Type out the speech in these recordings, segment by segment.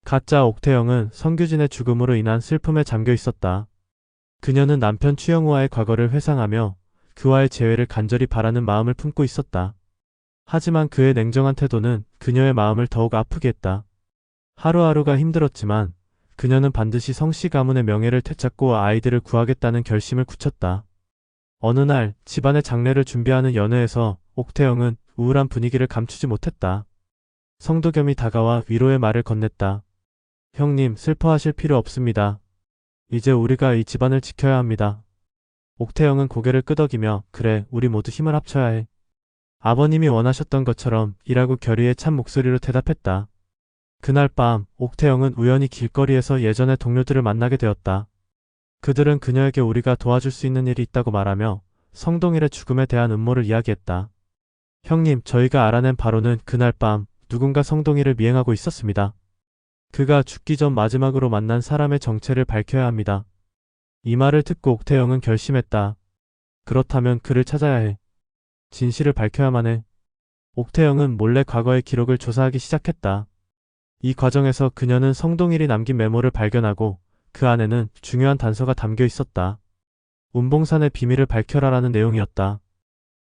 가짜 옥태영은 성규진의 죽음으로 인한 슬픔에 잠겨 있었다. 그녀는 남편 추영우와의 과거를 회상하며 그와의 재회를 간절히 바라는 마음을 품고 있었다. 하지만 그의 냉정한 태도는 그녀의 마음을 더욱 아프게 했다. 하루하루가 힘들었지만 그녀는 반드시 성씨 가문의 명예를 되찾고 아이들을 구하겠다는 결심을 굳혔다. 어느 날 집안의 장례를 준비하는 연회에서 옥태영은 우울한 분위기를 감추지 못했다. 성도겸이 다가와 위로의 말을 건넸다. 형님, 슬퍼하실 필요 없습니다. 이제 우리가 이 집안을 지켜야 합니다. 옥태영은 고개를 끄덕이며 그래, 우리 모두 힘을 합쳐야 해. 아버님이 원하셨던 것처럼 이라고 결의에 찬 목소리로 대답했다. 그날 밤 옥태영은 우연히 길거리에서 예전의 동료들을 만나게 되었다. 그들은 그녀에게 우리가 도와줄 수 있는 일이 있다고 말하며 성동일의 죽음에 대한 음모를 이야기했다. 형님, 저희가 알아낸 바로는 그날 밤 누군가 성동일을 미행하고 있었습니다. 그가 죽기 전 마지막으로 만난 사람의 정체를 밝혀야 합니다. 이 말을 듣고 옥태영은 결심했다. 그렇다면 그를 찾아야 해. 진실을 밝혀야만 해. 옥태영은 몰래 과거의 기록을 조사하기 시작했다. 이 과정에서 그녀는 성동일이 남긴 메모를 발견하고 그 안에는 중요한 단서가 담겨 있었다. 운봉산의 비밀을 밝혀라라는 내용이었다.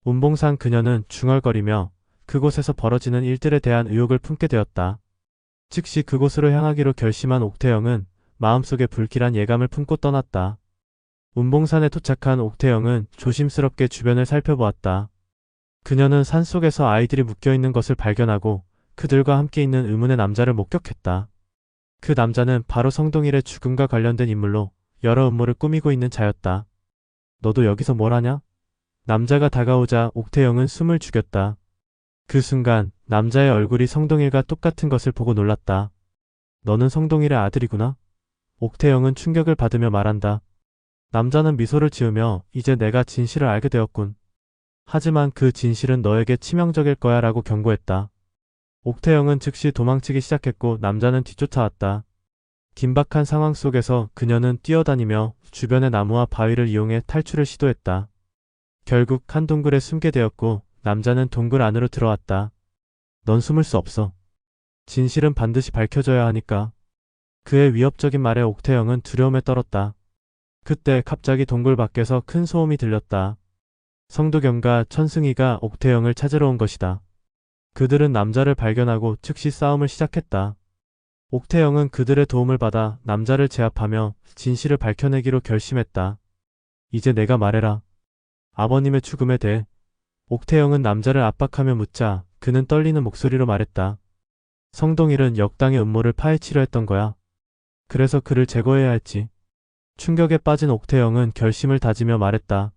운봉산. 그녀는 중얼거리며 그곳에서 벌어지는 일들에 대한 의혹을 품게 되었다. 즉시 그곳으로 향하기로 결심한 옥태영은 마음속에 불길한 예감을 품고 떠났다. 운봉산에 도착한 옥태영은 조심스럽게 주변을 살펴보았다. 그녀는 산속에서 아이들이 묶여있는 것을 발견하고 그들과 함께 있는 의문의 남자를 목격했다. 그 남자는 바로 성동일의 죽음과 관련된 인물로 여러 음모를 꾸미고 있는 자였다. 너도 여기서 뭘 하냐? 남자가 다가오자 옥태영은 숨을 죽였다. 그 순간 남자의 얼굴이 성동일과 똑같은 것을 보고 놀랐다. 너는 성동일의 아들이구나? 옥태영은 충격을 받으며 말한다. 남자는 미소를 지으며 이제 내가 진실을 알게 되었군. 하지만 그 진실은 너에게 치명적일 거야 라고 경고했다. 옥태영은 즉시 도망치기 시작했고 남자는 뒤쫓아왔다. 긴박한 상황 속에서 그녀는 뛰어다니며 주변의 나무와 바위를 이용해 탈출을 시도했다. 결국 한 동굴에 숨게 되었고 남자는 동굴 안으로 들어왔다. 넌 숨을 수 없어. 진실은 반드시 밝혀져야 하니까. 그의 위협적인 말에 옥태영은 두려움에 떨었다. 그때 갑자기 동굴 밖에서 큰 소음이 들렸다. 성도겸과 천승희가 옥태영을 찾으러 온 것이다. 그들은 남자를 발견하고 즉시 싸움을 시작했다. 옥태영은 그들의 도움을 받아 남자를 제압하며 진실을 밝혀내기로 결심했다. 이제 내가 말해라. 아버님의 죽음에 대해. 옥태영은 남자를 압박하며 묻자 그는 떨리는 목소리로 말했다. 성동일은 역당의 음모를 파헤치려 했던 거야. 그래서 그를 제거해야 했지. 충격에 빠진 옥태영은 결심을 다지며 말했다.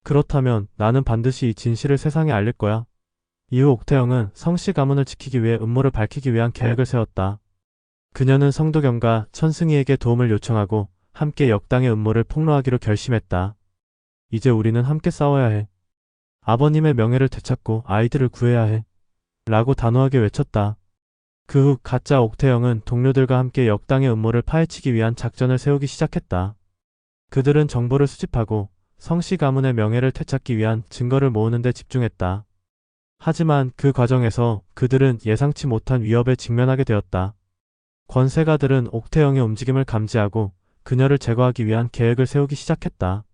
그렇다면 나는 반드시 이 진실을 세상에 알릴 거야. 이후 옥태영은 성씨 가문을 지키기 위해 음모를 밝히기 위한 계획을 세웠다. 그녀는 성도겸과 천승희에게 도움을 요청하고 함께 역당의 음모를 폭로하기로 결심했다. 이제 우리는 함께 싸워야 해. 아버님의 명예를 되찾고 아이들을 구해야 해. 라고 단호하게 외쳤다. 그 후 가짜 옥태영은 동료들과 함께 역당의 음모를 파헤치기 위한 작전을 세우기 시작했다. 그들은 정보를 수집하고 성씨 가문의 명예를 되찾기 위한 증거를 모으는 데 집중했다. 하지만 그 과정에서 그들은 예상치 못한 위협에 직면하게 되었다. 권세가들은 옥태영의 움직임을 감지하고 그녀를 제거하기 위한 계획을 세우기 시작했다.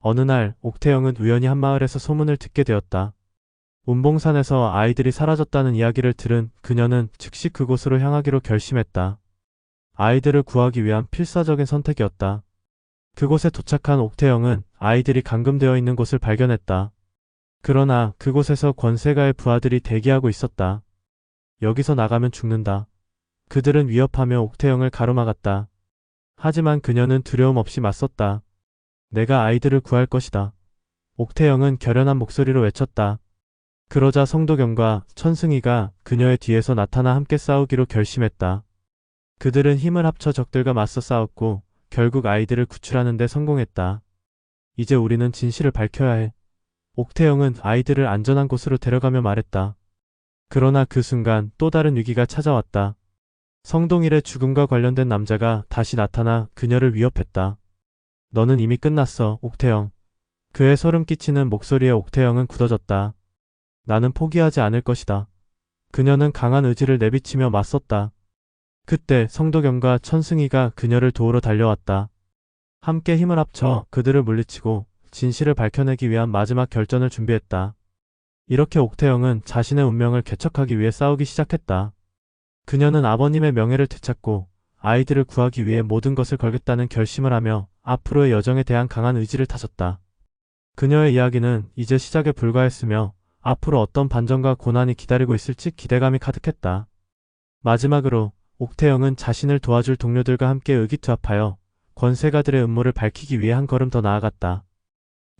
어느 날 옥태영은 우연히 한 마을에서 소문을 듣게 되었다. 운봉산에서 아이들이 사라졌다는 이야기를 들은 그녀는 즉시 그곳으로 향하기로 결심했다. 아이들을 구하기 위한 필사적인 선택이었다. 그곳에 도착한 옥태영은 아이들이 감금되어 있는 곳을 발견했다. 그러나 그곳에서 권세가의 부하들이 대기하고 있었다. 여기서 나가면 죽는다. 그들은 위협하며 옥태영을 가로막았다. 하지만 그녀는 두려움 없이 맞섰다. 내가 아이들을 구할 것이다. 옥태영은 결연한 목소리로 외쳤다. 그러자 성도겸과 천승희가 그녀의 뒤에서 나타나 함께 싸우기로 결심했다. 그들은 힘을 합쳐 적들과 맞서 싸웠고 결국 아이들을 구출하는 데 성공했다. 이제 우리는 진실을 밝혀야 해. 옥태영은 아이들을 안전한 곳으로 데려가며 말했다. 그러나 그 순간 또 다른 위기가 찾아왔다. 성동일의 죽음과 관련된 남자가 다시 나타나 그녀를 위협했다. 너는 이미 끝났어, 옥태영. 그의 소름 끼치는 목소리에 옥태영은 굳어졌다. 나는 포기하지 않을 것이다. 그녀는 강한 의지를 내비치며 맞섰다. 그때 성도겸과 천승희가 그녀를 도우러 달려왔다. 함께 힘을 합쳐 그들을 물리치고 진실을 밝혀내기 위한 마지막 결전을 준비했다. 이렇게 옥태영은 자신의 운명을 개척하기 위해 싸우기 시작했다. 그녀는 아버님의 명예를 되찾고 아이들을 구하기 위해 모든 것을 걸겠다는 결심을 하며 앞으로의 여정에 대한 강한 의지를 다졌다. 그녀의 이야기는 이제 시작에 불과했으며 앞으로 어떤 반전과 고난이 기다리고 있을지 기대감이 가득했다. 마지막으로 옥태영은 자신을 도와줄 동료들과 함께 의기투합하여 권세가들의 음모를 밝히기 위해 한 걸음 더 나아갔다.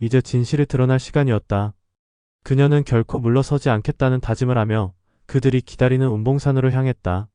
이제 진실이 드러날 시간이었다. 그녀는 결코 물러서지 않겠다는 다짐을 하며 그들이 기다리는 운봉산으로 향했다.